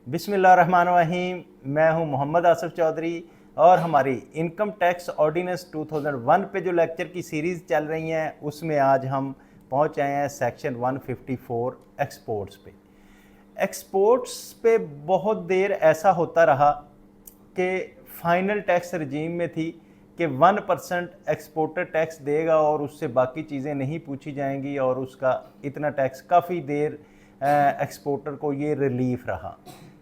बिस्मिल्लाहिर्रहमानिर्रहीम। मैं हूं मोहम्मद आसिफ चौधरी और हमारी इनकम टैक्स ऑर्डिनेंस 2001 पे जो लेक्चर की सीरीज़ चल रही हैं उसमें आज हम पहुंच आए हैं सेक्शन 154 एक्सपोर्ट्स पे। एक्सपोर्ट्स पे बहुत देर ऐसा होता रहा कि फ़ाइनल टैक्स रजीम में थी कि 1% एक्सपोर्टर टैक्स देगा और उससे बाकी चीज़ें नहीं पूछी जाएंगी और उसका इतना टैक्स काफ़ी देर एक्सपोर्टर को ये रिलीफ रहा,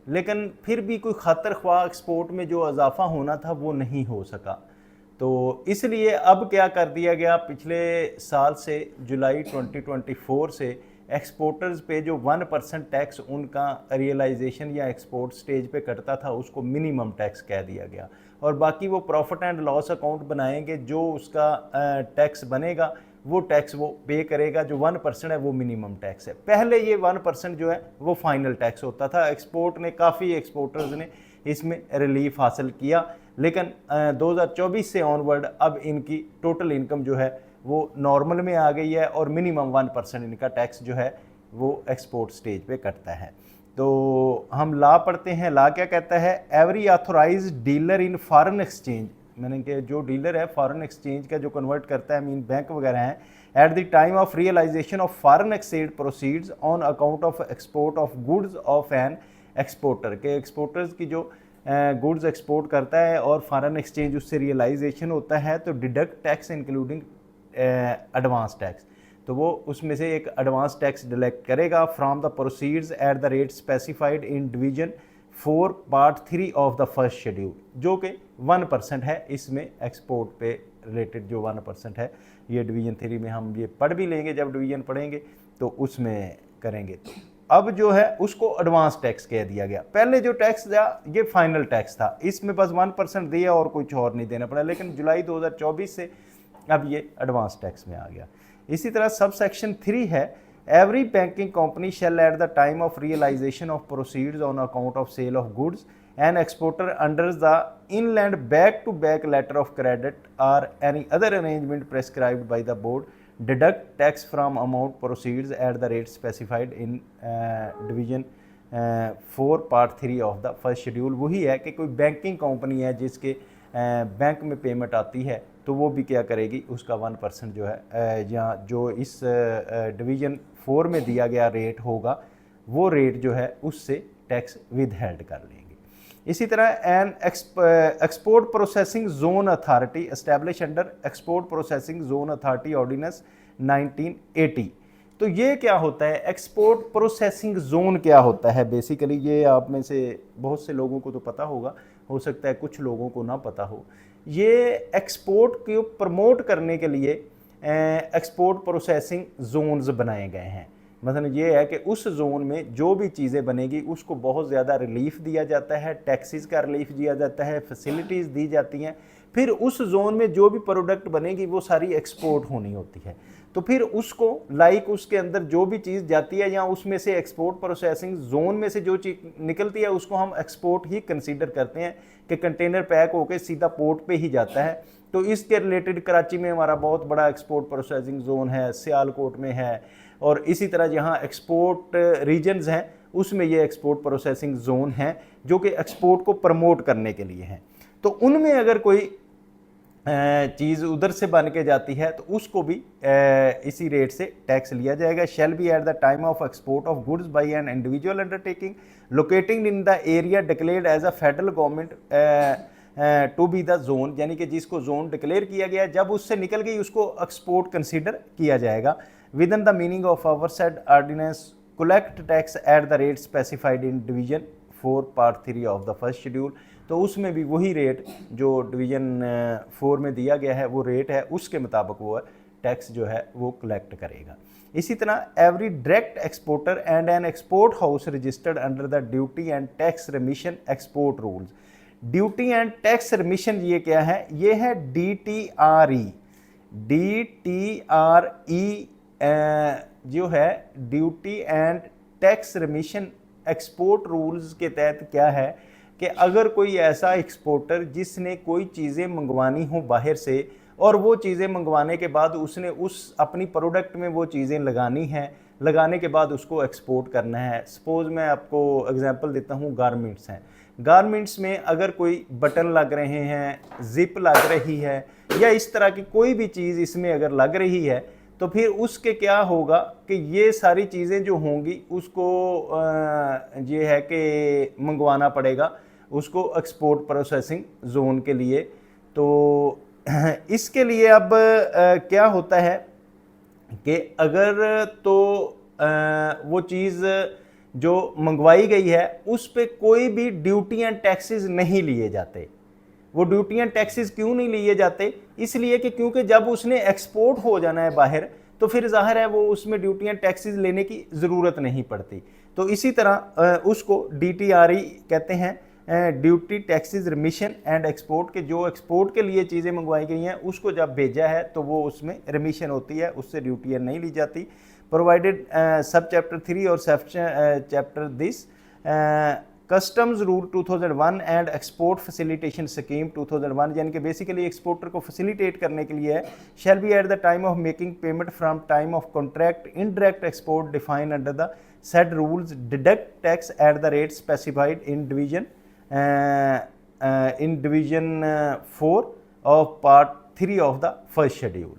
लेकिन फिर भी कोई खातर ख्वाह एक्सपोर्ट में जो इजाफा होना था वो नहीं हो सका। तो इसलिए अब क्या कर दिया गया, पिछले साल से जुलाई 2024 से एक्सपोर्टर्स पे जो 1% टैक्स उनका रियलाइजेशन या एक्सपोर्ट स्टेज पे कटता था उसको मिनिमम टैक्स कह दिया गया और बाकी वो प्रॉफिट एंड लॉस अकाउंट बनाएंगे, जो उसका टैक्स बनेगा वो टैक्स वो पे करेगा। जो 1% है वो मिनिमम टैक्स है। पहले ये 1% जो है वो फाइनल टैक्स होता था। एक्सपोर्ट ने काफ़ी एक्सपोर्टर्स ने इसमें रिलीफ हासिल किया, लेकिन 2024 से ऑनवर्ड अब इनकी टोटल इनकम जो है वो नॉर्मल में आ गई है और मिनिमम 1% इनका टैक्स जो है वो एक्सपोर्ट स्टेज पे कटता है। तो हम लॉ पढ़ते हैं। लॉ क्या कहता है? Every authorise dealer in foreign exchange, मैंने कि जो डीलर है फॉरेन एक्सचेंज का जो कन्वर्ट करता है, मीन बैंक वगैरह हैं, at the time of realisation of foreign exchange proceeds on account of export of goods of an exporter, के एक्सपोर्टर्स की जो गुड्स एक्सपोर्ट करता है और फॉरेन एक्सचेंज उससे रियलाइजेशन होता है तो deduct tax including advance tax, तो वो उसमें से एक एडवांस टैक्स डिडक्ट करेगा from the proceeds at the rate specified in division 4 part 3 of the first schedule, जो कि 1% है। इसमें एक्सपोर्ट पे रिलेटेड जो 1% है ये डिवीजन 3 में हम ये पढ़ भी लेंगे, जब डिवीजन पढ़ेंगे तो उसमें करेंगे। तो अब जो है उसको एडवांस टैक्स कह दिया गया। पहले जो टैक्स था ये फाइनल टैक्स था, इसमें बस 1% दिया और कुछ और नहीं देना पड़ा, लेकिन जुलाई 2024 से अब ये एडवांस टैक्स में आ गया। इसी तरह सब सेक्शन 3 है, every banking company shall at the time of realisation of proceeds on account of sale of goods an exporter under the inland back to back letter of credit और any other arrangement prescribed by the board deduct tax from amount proceeds at the rate specified in division 4 part 3 of the first schedule. वही है कि कोई banking company है जिसके bank में payment आती है तो वो भी क्या करेगी, उसका 1% जो है या जो इस डिवीजन 4 में दिया गया रेट होगा वो रेट जो है उससे टैक्स विद हेल्ड कर लेंगे। इसी तरह an export processing zone authority establish under export processing zone authority ordinance 1980। तो ये क्या होता है? एक्सपोर्ट प्रोसेसिंग जोन क्या होता है? बेसिकली ये आप में से बहुत से लोगों को तो पता होगा, हो सकता है कुछ लोगों को ना पता हो। ये एक्सपोर्ट को प्रमोट करने के लिए एक्सपोर्ट प्रोसेसिंग जोन्स बनाए गए हैं। मतलब ये है कि उस जोन में जो भी चीज़ें बनेगी उसको बहुत ज़्यादा रिलीफ दिया जाता है, टैक्सेस का रिलीफ दिया जाता है, फैसिलिटीज़ दी जाती हैं। फिर उस जोन में जो भी प्रोडक्ट बनेगी वो सारी एक्सपोर्ट होनी होती है, तो फिर उसको लाइक उसके अंदर जो भी चीज़ जाती है या उसमें से एक्सपोर्ट प्रोसेसिंग जोन में से जो चीज़ निकलती है उसको हम एक्सपोर्ट ही कंसीडर करते हैं कि कंटेनर पैक होकर सीधा पोर्ट पे ही जाता है। तो इसके रिलेटेड कराची में हमारा बहुत बड़ा एक्सपोर्ट प्रोसेसिंग जोन है, सियालकोट में है, और इसी तरह जहाँ एक्सपोर्ट रीजन्स हैं उसमें ये एक्सपोर्ट प्रोसेसिंग जोन हैं जो कि एक्सपोर्ट को प्रमोट करने के लिए हैं। तो उनमें अगर कोई चीज़ उधर से बन के जाती है तो उसको भी इसी रेट से टैक्स लिया जाएगा। Shall be at the time of export of goods by an individual undertaking locating in the area declared as a federal government to be the zone, यानी कि जिसको जोन डिक्लेयर किया गया जब उससे निकल गई उसको एक्सपोर्ट कंसीडर किया जाएगा। Within the meaning of our said ordinance collect tax at the rate specified in division 4 part 3 of the first schedule. तो उसमें भी वही रेट जो डिवीजन 4 में दिया गया है वो रेट है, उसके मुताबिक वो टैक्स जो है वो कलेक्ट करेगा। इसी तरह every direct exporter and an export house registered under the duty and tax remission export rules. Duty and tax remission ये क्या है? ये है DTRE। DTRE जो है duty and tax remission export rules के तहत क्या है कि अगर कोई ऐसा एक्सपोर्टर जिसने कोई चीज़ें मंगवानी हो बाहर से और वो चीज़ें मंगवाने के बाद उसने उस अपनी प्रोडक्ट में वो चीज़ें लगानी हैं लगाने के बाद उसको एक्सपोर्ट करना है। सपोज़ मैं आपको एग्जांपल देता हूँ, गारमेंट्स हैं, गारमेंट्स में अगर कोई बटन लग रहे हैं, जिप लग रही है, या इस तरह की कोई भी चीज़ इसमें अगर लग रही है, तो फिर उसके क्या होगा कि ये सारी चीज़ें जो होंगी उसको ये है कि मंगवाना पड़ेगा उसको एक्सपोर्ट प्रोसेसिंग जोन के लिए। तो इसके लिए अब क्या होता है कि अगर तो वो चीज़ जो मंगवाई गई है उस पे कोई भी ड्यूटियाँ टैक्सेस नहीं लिए जाते। वो ड्यूटियाँ टैक्सेस क्यों नहीं लिए जाते? इसलिए कि क्योंकि जब उसने एक्सपोर्ट हो जाना है बाहर, तो फिर जाहिर है वो उसमें ड्यूटियाँ टैक्सेस लेने की ज़रूरत नहीं पड़ती। तो इसी तरह उसको DTRE कहते हैं, duty taxes remission and export, के जो एक्सपोर्ट के लिए चीज़ें मंगवाई गई हैं उसको जब भेजा है तो वो उसमें रिमिशन होती है, उससे ड्यूटियाँ नहीं ली जाती। प्रोवाइडेड सब चैप्टर 3 और सब chapter this customs rule 2001 and export facilitation scheme 2001, यानी कि बेसिकली एक्सपोर्टर को फैसिलिटेट करने के लिए है। Shall be at the time of making payment from time of contract indirect export define under the said rules deduct tax at the rate specified in division 4 of part 3 of the first schedule.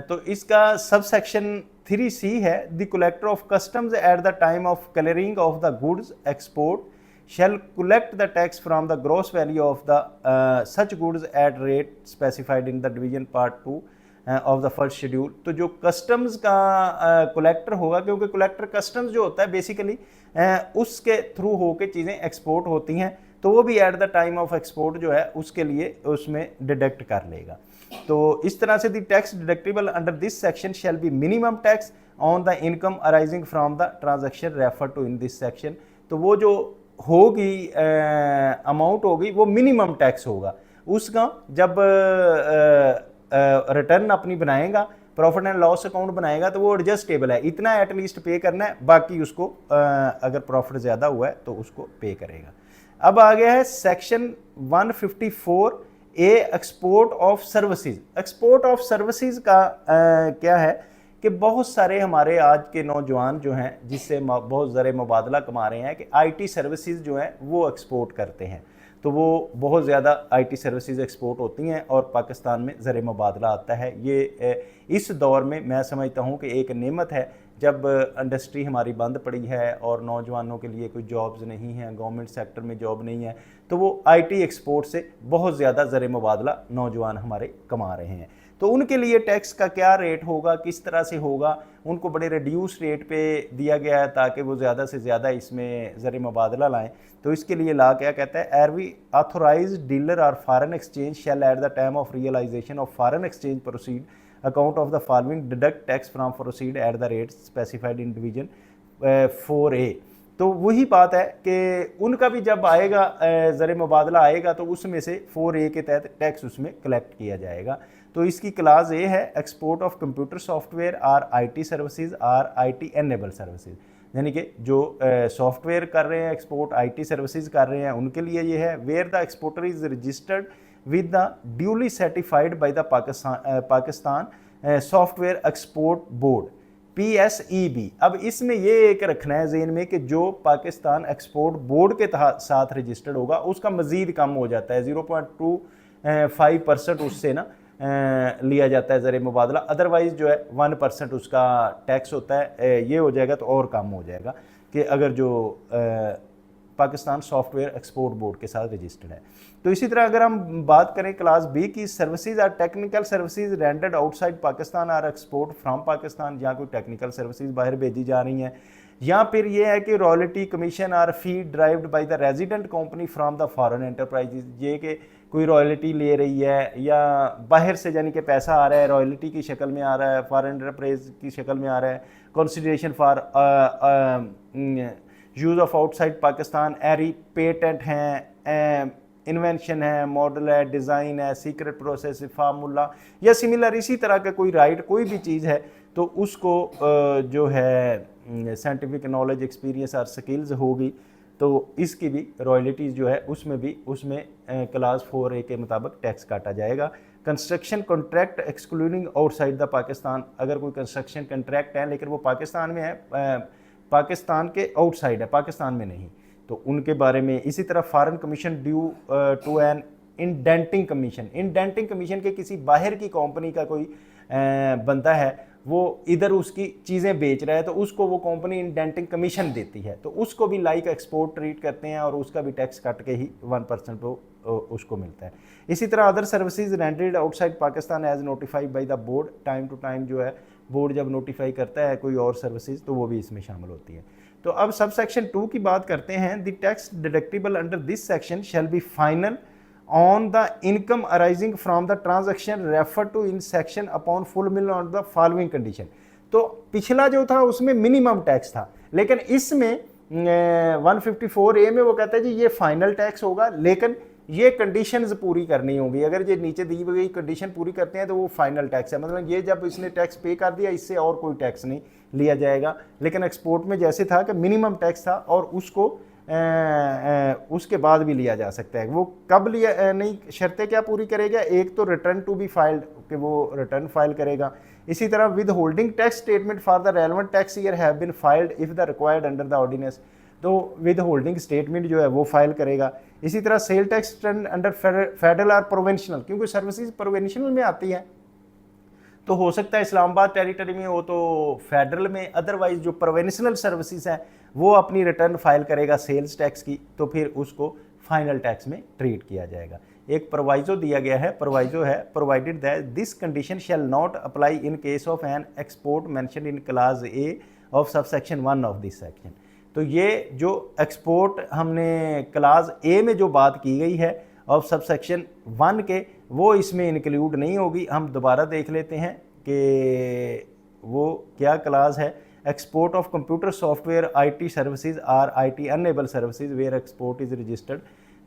तो इसका sub section 3C है, the collector of customs at the time of clearing of the goods export shall collect the tax from the gross value of the such goods at rate specified in the division part 2 of the first schedule. तो जो customs का collector होगा, क्योंकि collector customs जो होता है basically उसके through होके चीज़ें एक्सपोर्ट होती हैं, तो वो भी eight the time of export जो है उसके लिए उसमें डिडक्ट कर लेगा। तो इस तरह से the tax deductible under this section shall be minimum tax on the income arising from the transaction refer to in this section. तो वो जो होगी अमाउंट होगी वो मिनिमम टैक्स होगा। उसका जब रिटर्न अपनी बनाएगा, प्रॉफिट एंड लॉस अकाउंट बनाएगा, तो वो एडजस्टेबल है, इतना एटलीस्ट पे करना है, बाकी उसको अगर प्रॉफिट ज़्यादा हुआ है तो उसको पे करेगा। अब आ गया है section 154A export of services. Export of services का क्या है कि बहुत सारे हमारे आज के नौजवान जो हैं जिससे बहुत ज़रे मुबादला कमा रहे हैं कि IT सर्विसेज जो हैं वो एक्सपोर्ट करते हैं, तो वो बहुत ज़्यादा IT सर्विसेज एक्सपोर्ट होती हैं और पाकिस्तान में ज़र मुबादला आता है। ये इस दौर में मैं समझता हूँ कि एक नेमत है, जब इंडस्ट्री हमारी बंद पड़ी है और नौजवानों के लिए कोई जॉब्स नहीं हैं, गवर्नमेंट सेक्टर में जॉब नहीं है, तो वो IT एक्सपोर्ट से बहुत ज़्यादा ज़र मुबादला नौजवान हमारे कमा रहे हैं। तो उनके लिए टैक्स का क्या रेट होगा, किस तरह से होगा, उनको बड़े रिड्यूस रेट पे दिया गया है ताकि वो ज़्यादा से ज़्यादा इसमें ज़र मुबादला लाएँ। तो इसके लिए ला क्या कहता है, एवरी ऑथोराइज डीलर और foreign exchange shall at the time of realisation of foreign exchange proceed account of the following deduct tax from proceed at the rate specified in division 4A। तो वही बात है कि उनका भी जब आएगा ज़र मुबादला आएगा तो उसमें से 4A के तहत टैक्स उसमें कलेक्ट किया जाएगा। तो इसकी क्लास A है export of computer software or IT services or IT enable services, यानी कि जो सॉफ्टवेयर कर रहे हैं एक्सपोर्ट, IT सर्विसेज कर रहे हैं, उनके लिए ये है। Where the exporter is registered with the duly certified by the Pakistan software export board PSEB। अब इसमें ये एक रखना है ज़हन में कि जो पाकिस्तान एक्सपोर्ट बोर्ड के साथ रजिस्टर्ड होगा उसका मज़ीद कम हो जाता है, 0.25% उससे ना लिया जाता है ज़र मुबादला, अदरवाइज़ जो है 1% उसका टैक्स होता है। ये हो जाएगा तो और कम हो जाएगा कि अगर जो पाकिस्तान सॉफ्टवेयर एक्सपोर्ट बोर्ड के साथ रजिस्टर्ड है। तो इसी तरह अगर हम बात करें क्लास B की, services or technical services rendered outside Pakistan or export from Pakistan, जहाँ कोई टेक्निकल सर्विसेज बाहर भेजी जा रही हैं, या फिर ये है कि royalty commission or fee derived by the resident company from the foreign enterprises, ये कि कोई रॉयल्टी ले रही है या बाहर से यानी कि पैसा आ रहा है रॉयल्टी की शक्ल में आ रहा है, फॉरेन एंटरप्राइज की शक्ल में आ रहा है, consideration for use of outside Pakistan, एरी पेटेंट हैं, इन्वेंशन है, मॉडल है, डिज़ाइन है, सीक्रेट प्रोसेस, फार्मूला या सिमिलर इसी तरह का कोई राइट कोई भी चीज़ है, तो उसको जो है साइंटिफिक नॉलेज, एक्सपीरियंस और स्किल्स होगी, तो इसकी भी रॉयल्टीज़ जो है उसमें क्लास 4A के मुताबिक टैक्स काटा जाएगा। Construction contract excluding outside the Pakistan, अगर कोई कंस्ट्रक्शन कॉन्ट्रैक्ट है लेकिन वो पाकिस्तान में है, पाकिस्तान के आउटसाइड है, पाकिस्तान में नहीं, तो उनके बारे में। इसी तरह foreign commission due to an indenting commission, indenting commission के किसी बाहर की कंपनी का कोई बंदा है, वो इधर उसकी चीज़ें बेच रहा है, तो उसको वो कंपनी इंडेंटिंग कमीशन देती है, तो उसको भी लाइक एक्सपोर्ट ट्रीट करते हैं और उसका भी टैक्स कट के ही 1% पे उसको मिलता है। इसी तरह other services rendered outside Pakistan as notified by the board, time to time जो है बोर्ड जब नोटिफाई करता है कोई और सर्विसेज तो वो भी इसमें शामिल होती है। तो अब सब सेक्शन 2 की बात करते हैं। The tax deductible under this section shall B final on the income arising from the transaction referred to in section upon fulfillment of the following condition। तो पिछला जो था उसमें मिनिमम टैक्स था, लेकिन इसमें 154A में वो कहता है जी ये फाइनल टैक्स होगा, लेकिन ये कंडीशंस पूरी करनी होगी। अगर ये नीचे दी गई कंडीशन पूरी करते हैं तो वो फाइनल टैक्स है, मतलब ये जब इसने टैक्स पे कर दिया इससे और कोई टैक्स नहीं लिया जाएगा। लेकिन एक्सपोर्ट में जैसे था कि मिनिमम टैक्स था और उसको उसके बाद भी लिया जा सकता है। वो कब लिया नहीं, शर्तें क्या पूरी करेगा, एक तो रिटर्न टू बी फाइल्ड कि वो रिटर्न फाइल करेगा। इसी तरह withholding tax statement for the relevant tax year have been filed if the required under the ordinance, तो विद होल्डिंग स्टेटमेंट जो है वो फाइल करेगा। इसी तरह sale tax return under federal और प्रोविंशियल, क्योंकि सर्विसेज प्रोविंशियल में आती है तो हो सकता है इस्लामाबाद टेरिटरी में हो तो फेडरल में, अदरवाइज जो प्रोविंशियल सर्विसेज हैं वो अपनी रिटर्न फाइल करेगा सेल्स टैक्स की, तो फिर उसको फाइनल टैक्स में ट्रीट किया जाएगा। एक प्रोवाइजो दिया गया है, प्रोवाइजो है provided that this condition shall not apply in case of an export mention in class A of सब सेक्शन 1 ऑफ दिस सेक्शन। तो ये जो एक्सपोर्ट हमने क्लास ए में जो बात की गई है ऑफ सब सेक्शन 1 के, वो इसमें इंक्लूड नहीं होगी। हम दोबारा देख लेते हैं कि वो क्या क्लास है। Export of computer software IT services or IT enabled services where export is registered,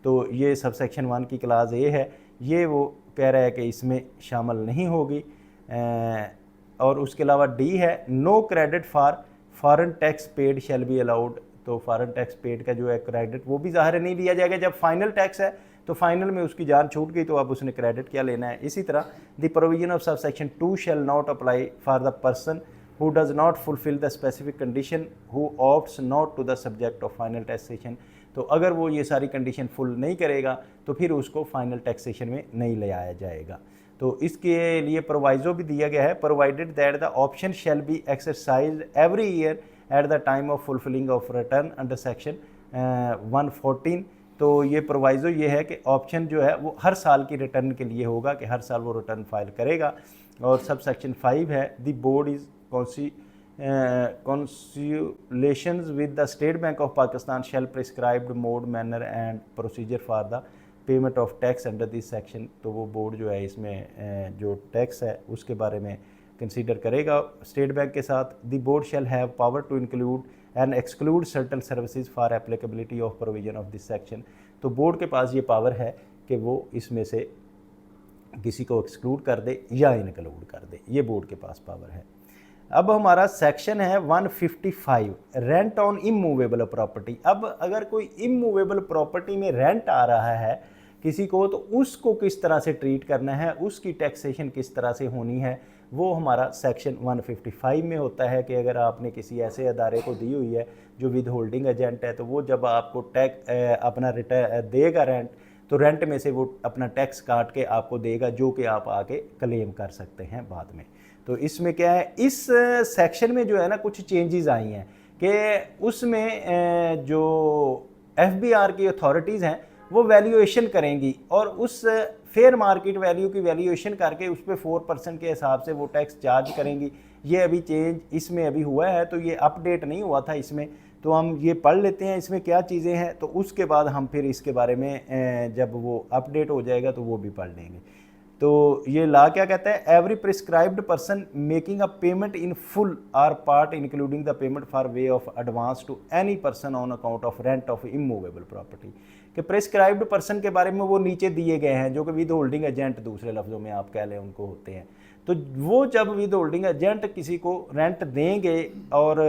तो ये सब सेक्शन 1 की क्लास ए है, ये वो कह रहा है कि इसमें शामिल नहीं होगी। और उसके अलावा डी है no credit for foreign tax paid shall be allowed, तो फॉरेन टैक्स पेड का जो है क्रेडिट वो भी ज़ाहिर नहीं लिया जाएगा। जब फाइनल टैक्स है तो फाइनल में उसकी जान छूट गई तो अब उसने क्रेडिट क्या लेना है। इसी तरह द प्रोविजन ऑफ सब section 2 shall not apply for the person who does not fulfill the specific condition who opts not to the subject of final taxation, तो अगर वो ये सारी कंडीशन फुल नहीं करेगा तो फिर उसको फाइनल टैक्सेशन में नहीं ले आया जाएगा। तो इसके लिए प्रोवाइजो भी दिया गया है, provided that the option shall be exercised every year eight the time of fulfilling of return under section 114। तो ये प्रोवाइजो ये है कि ऑप्शन जो है वो हर साल की रिटर्न के लिए होगा कि हर साल वो रिटर्न फाइल करेगा। और सब सेक्शन 5 है the board is consultations with the State Bank of Pakistan shall prescribed mode, manner and procedure for the payment of tax under this section। तो वो बोर्ड जो है इसमें जो टैक्स है उसके बारे में कंसीडर करेगा स्टेट बैंक के साथ। The board shall have power to include and exclude certain services for applicability of provision of this section, तो बोर्ड के पास ये पावर है कि वो इसमें से किसी को एक्सक्लूड कर दे या इंक्लूड कर दे, ये बोर्ड के पास पावर है। अब हमारा सेक्शन है 155 रेंट ऑन इमूवेबल प्रॉपर्टी। अब अगर कोई इमूवेबल प्रॉपर्टी में रेंट आ रहा है किसी को तो उसको किस तरह से ट्रीट करना है, उसकी टैक्सेशन किस तरह से होनी है, वो हमारा सेक्शन 155 में होता है। कि अगर आपने किसी ऐसे अदारे को दी हुई है जो विद होल्डिंग एजेंट है तो वो जब आपको टैक्स अपना रिटर्न देगा रेंट, तो रेंट में से वो अपना टैक्स काट के आपको देगा जो कि आप आके क्लेम कर सकते हैं बाद में। तो इसमें क्या है, इस सेक्शन में जो है ना कुछ चेंजेस आई हैं कि उसमें जो FBR की अथॉरिटीज़ हैं वो वैल्यूएशन करेंगी और उस फेयर मार्केट वैल्यू की वैल्यूएशन करके उस पर 4% के हिसाब से वो टैक्स चार्ज करेंगी। ये अभी चेंज इसमें अभी हुआ है, तो ये अपडेट नहीं हुआ था इसमें, तो हम ये पढ़ लेते हैं इसमें क्या चीज़ें हैं, तो उसके बाद हम फिर इसके बारे में जब वो अपडेट हो जाएगा तो वो भी पढ़ लेंगे। तो ये ला क्या कहता है, every prescribed person making a payment in full or part including the payment for way of advance to any person on account of rent of immovable property. कि प्रिस्क्राइब्ड पर्सन के बारे में वो नीचे दिए गए हैं जो कि विद होल्डिंग एजेंट दूसरे लफ्ज़ों में आप कह लें उनको होते हैं। तो वो जब विद होल्डिंग एजेंट किसी को रेंट देंगे और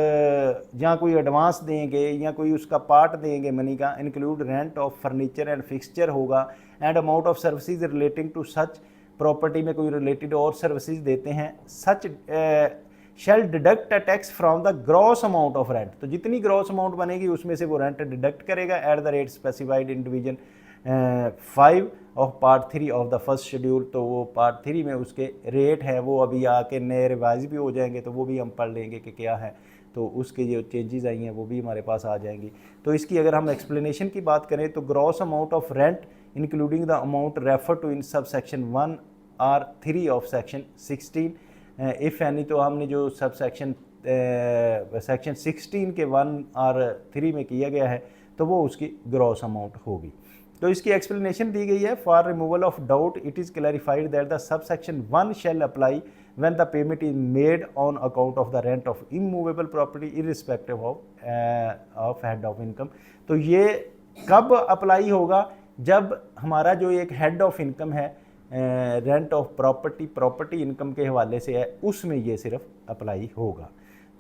या कोई एडवांस देंगे या कोई उसका पार्ट देंगे मनी का, include rent of furniture and fixture होगा and amount of services relating to such property में कोई रिलेटेड और सर्विसेज देते हैं, such shall deduct a tax from the gross amount of rent. तो जितनी ग्रॉस अमाउंट बनेगी उसमें से वो रेंट डिडक्ट करेगा at the rate specified in division 5 of part 3 of the first schedule. तो वो पार्ट 3 में उसके रेट हैं वो अभी आके नए रिवाइज भी हो जाएंगे, तो वो भी हम पढ़ लेंगे कि क्या है, तो उसके जो चेंजेस आई हैं वो भी हमारे पास आ जाएंगी। तो इसकी अगर हम एक्सप्लेनेशन की बात करें तो gross amount of rent including the amount refer to in sub section 1 और 3 ऑफ सेक्शन 16 इफ़ एनी। तो हमने जो सब सेक्शन 16 के 1 और 3 में किया गया है तो वो उसकी ग्रॉस अमाउंट होगी। तो इसकी एक्सप्लेनेशन दी गई है, for removal of doubt it is clarified that the sub section 1 shall apply when the payment is made on account of the rent of immovable property irrespective of head of income। तो ये कब apply होगा, जब हमारा जो एक head of income है rent of property income के हवाले से है, उसमें ये सिर्फ अप्लाई होगा।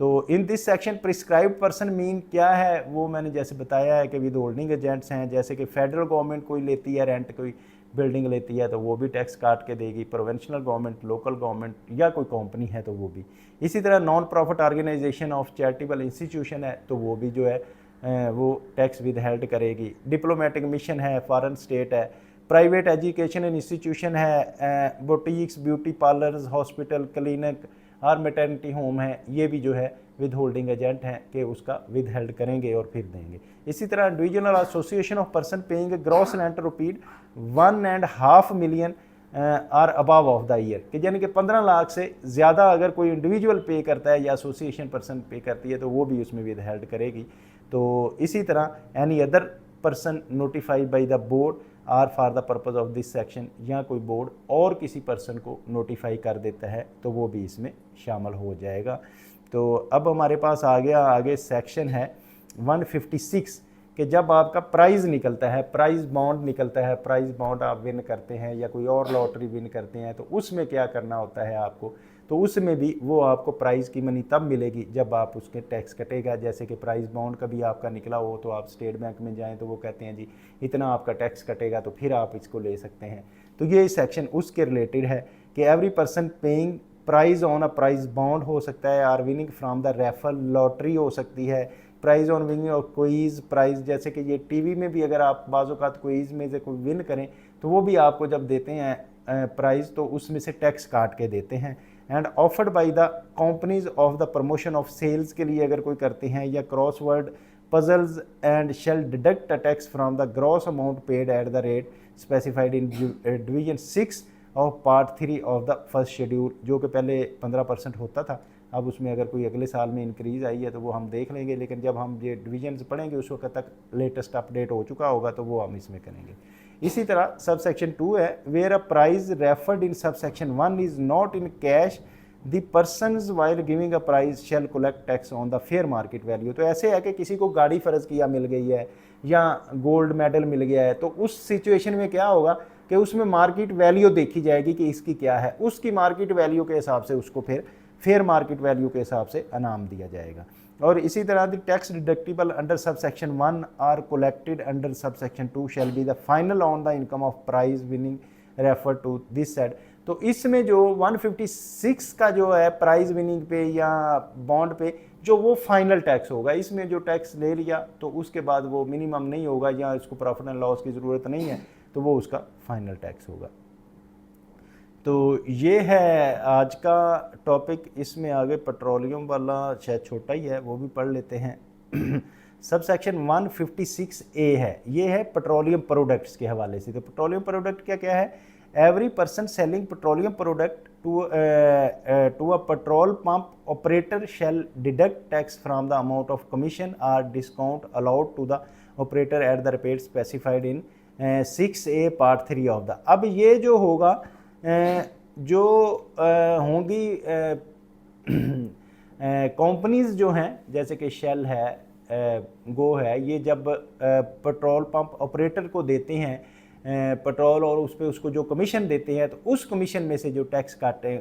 तो इन this section prescribed person mean क्या है, वो मैंने जैसे बताया है कि विद होल्डिंग एजेंट्स हैं, जैसे कि फेडरल गवर्नमेंट कोई लेती है रेंट, कोई बिल्डिंग लेती है तो वो भी टैक्स काट के देगी, प्रोविंशनल गवर्नमेंट, लोकल गवर्नमेंट या कोई कंपनी है तो वो भी। इसी तरह non profit organisation of charitable institution है तो वो भी जो है वो टैक्स विद हेल्ड करेगी। डिप्लोमेटिक मिशन है, फॉरेन स्टेट है, प्राइवेट एजुकेशन इंस्टीट्यूशन है, boutiques, beauty parlours, hospital, clinic और मैटरनिटी होम है, ये भी जो है विद होल्डिंग एजेंट हैं कि उसका विद हेल्ड करेंगे और फिर देंगे। इसी तरह individual association of person paying gross rent rupees 1.5 million or above of the year, कि यानी कि 15 लाख से ज़्यादा अगर कोई इंडिविजुअल पे करता है या एसोसिएशन पर्सन पे करती है तो वो भी उसमें विद हेल्ड करेगी। तो इसी तरह any other person notified by the board or for the purpose of this section, या कोई बोर्ड और किसी पर्सन को नोटिफाई कर देता है तो वो भी इसमें शामिल हो जाएगा। तो अब हमारे पास आ गया आगे सेक्शन है 156 कि जब आपका प्राइज़ निकलता है, प्राइज़ बॉन्ड निकलता है, प्राइज़ बॉन्ड आप विन करते हैं या कोई और लॉटरी विन करते हैं तो उसमें क्या करना होता है आपको, तो उसमें भी वो आपको प्राइज़ की मनी तब मिलेगी जब आप उसके टैक्स कटेगा। जैसे कि प्राइज़ बॉन्ड कभी आपका निकला हो तो आप स्टेट बैंक में जाएं तो वो कहते हैं जी इतना आपका टैक्स कटेगा तो फिर आप इसको ले सकते हैं। तो ये सेक्शन उसके रिलेटेड है कि every person paying prize on a prize bond हो सकता है, or winning from the refer lottery हो सकती है, प्राइज़ ऑन विनिंग और क्विज़ प्राइज़, जैसे कि ये टीवी में भी अगर आप बाज़-औक़ात क्विज़ में से कोई विन करें तो वो भी आपको जब देते हैं प्राइज़ तो उसमें से टैक्स काट के देते हैं। And offered by the companies of the promotion of sales के लिए अगर कोई करते हैं, या crossword puzzles and shall deduct a tax from the gross amount paid at the rate specified in division 6 of part 3 of the first schedule, जो कि पहले 15% होता था, अब उसमें अगर कोई अगले साल में इंक्रीज़ आई है तो वो हम देख लेंगे, लेकिन जब हम ये डिवीजन पढ़ेंगे उस वक्त तक लेटेस्ट अपडेट हो चुका होगा तो वो हम इसमें करेंगे। इसी तरह सब सेक्शन 2 है, where a prize referred in sub section 1 is not in cash the persons while giving a prize shall collect tax on the fair market value. तो ऐसे है कि किसी को गाड़ी फ़र्ज़ किया मिल गई है या गोल्ड मेडल मिल गया है तो उस सिचुएशन में क्या होगा कि उसमें मार्केट वैल्यू देखी जाएगी कि इसकी क्या है, उसकी मार्केट वैल्यू के हिसाब से उसको फिर फेयर मार्केट वैल्यू के हिसाब से इनाम दिया जाएगा। और इसी तरह the tax deductible under sub section 1 or collected under sub section 2 shall be the final on the income of prize winning refer to this said. तो इसमें जो 156 का जो है प्राइज विनिंग पे या बॉन्ड पे जो वो फाइनल टैक्स होगा, इसमें जो टैक्स ले लिया तो उसके बाद वो मिनिमम नहीं होगा या इसको प्रॉफिट एंड लॉस की ज़रूरत नहीं है तो वो उसका फाइनल टैक्स होगा। तो ये है आज का टॉपिक। इसमें आगे पेट्रोलियम वाला शायद छोटा ही है, वो भी पढ़ लेते हैं। सब सेक्शन 156A है, ये है पेट्रोलियम प्रोडक्ट्स के हवाले से। तो पेट्रोलियम प्रोडक्ट क्या क्या है, every person selling petroleum product to a petrol pump operator shall deduct tax from the amount of commission or discount allowed to the operator at the rate specified in 6A part 3 of the. अब ये जो होगा जो होंगी companies जो हैं जैसे कि शेल है, गो है, ये जब पेट्रोल पंप ऑपरेटर को देते हैं पेट्रोल और उस पर उसको जो कमीशन देते हैं तो उस कमीशन में से जो टैक्स काटे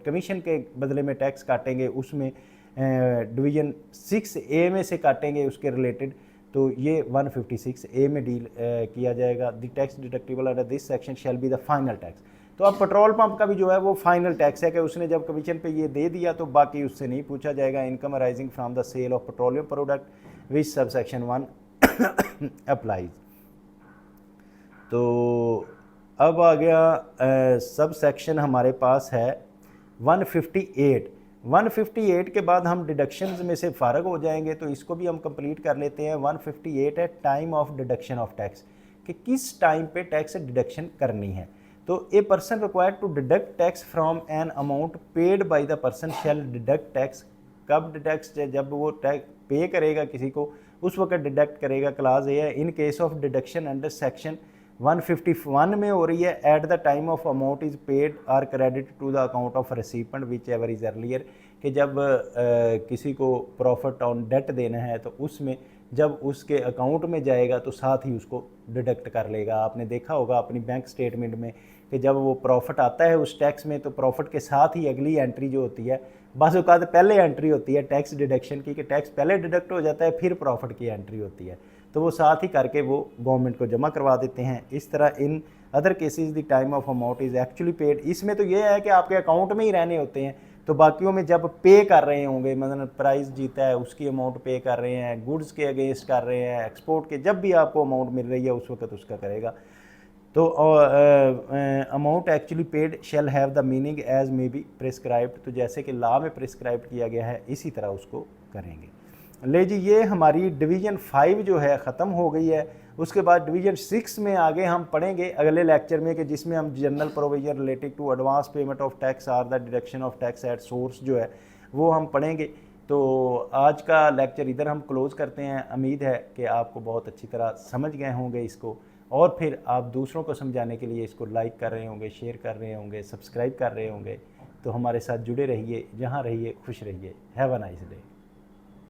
कमीशन के बदले में टैक्स काटेंगे उसमें डिवीजन 6A में से काटेंगे उसके रिलेटेड। तो ये 156A में डील किया जाएगा। The tax deductible under this section shall be the final tax. तो अब पेट्रोल पंप का भी जो है वो फाइनल टैक्स है कि उसने जब कमीशन पे ये दे दिया तो बाकी उससे नहीं पूछा जाएगा। Income arising from the sale of petroleum product which sub section 1 applies. तो अब आ गया सब सेक्शन हमारे पास है 158। 158 के बाद हम डिडक्शंस में से फ़ारग हो जाएंगे, तो इसको भी हम कंप्लीट कर लेते हैं। 158 है time of deduction of tax, कि किस टाइम पे टैक्स डिडक्शन करनी है। तो a person required to deduct tax from an amount paid by the person shall deduct tax. कब डिडक्ट, जब वो टैक्स पे करेगा किसी को उस वक्त डिडक्ट करेगा। क्लास ए है in case of deduction under section 151 में हो रही है at the time of amount is paid or credit to the account of recipient whichever is earlier, कि जब किसी को प्रॉफिट ऑन डेट देना है तो उसमें जब उसके अकाउंट में जाएगा तो साथ ही उसको डिडक्ट कर लेगा। आपने देखा होगा अपनी बैंक स्टेटमेंट में कि जब वो प्रॉफिट आता है उस टैक्स में तो प्रॉफिट के साथ ही अगली एंट्री जो होती है, बस औकात पहले एंट्री होती है टैक्स डिडक्शन की, कि टैक्स पहले डिडक्ट हो जाता है फिर प्रॉफिट की एंट्री होती है, तो वो साथ ही करके वो गवर्नमेंट को जमा करवा देते हैं। इस तरह in other cases the time of amount is actually paid, इसमें तो ये है कि आपके अकाउंट में ही रहने होते हैं, तो बाकियों में जब पे कर रहे होंगे, मतलब प्राइस जीता है उसकी अमाउंट पे कर रहे हैं, गुड्स के अगेंस्ट कर रहे हैं, एक्सपोर्ट के, जब भी आपको अमाउंट मिल रही है उस वक्त उसका करेगा। तो amount actually paid shall have the meaning as may be prescribed, तो जैसे कि लॉ में प्रिस्क्राइब किया गया है इसी तरह उसको करेंगे। ले जी, ये हमारी डिवीज़न 5 जो है ख़त्म हो गई है। उसके बाद डिवीज़न 6 में आगे हम पढ़ेंगे अगले लेक्चर में, कि जिसमें हम general provision related to advance payment of tax or the deduction of tax at source जो है वो हम पढ़ेंगे। तो आज का लेक्चर इधर हम क्लोज़ करते हैं। उम्मीद है कि आपको बहुत अच्छी तरह समझ गए होंगे इसको, और फिर आप दूसरों को समझाने के लिए इसको लाइक कर रहे होंगे, शेयर कर रहे होंगे, सब्सक्राइब कर रहे होंगे। तो हमारे साथ जुड़े रहिए, जहाँ रहिए खुश रहिए। Have a nice day.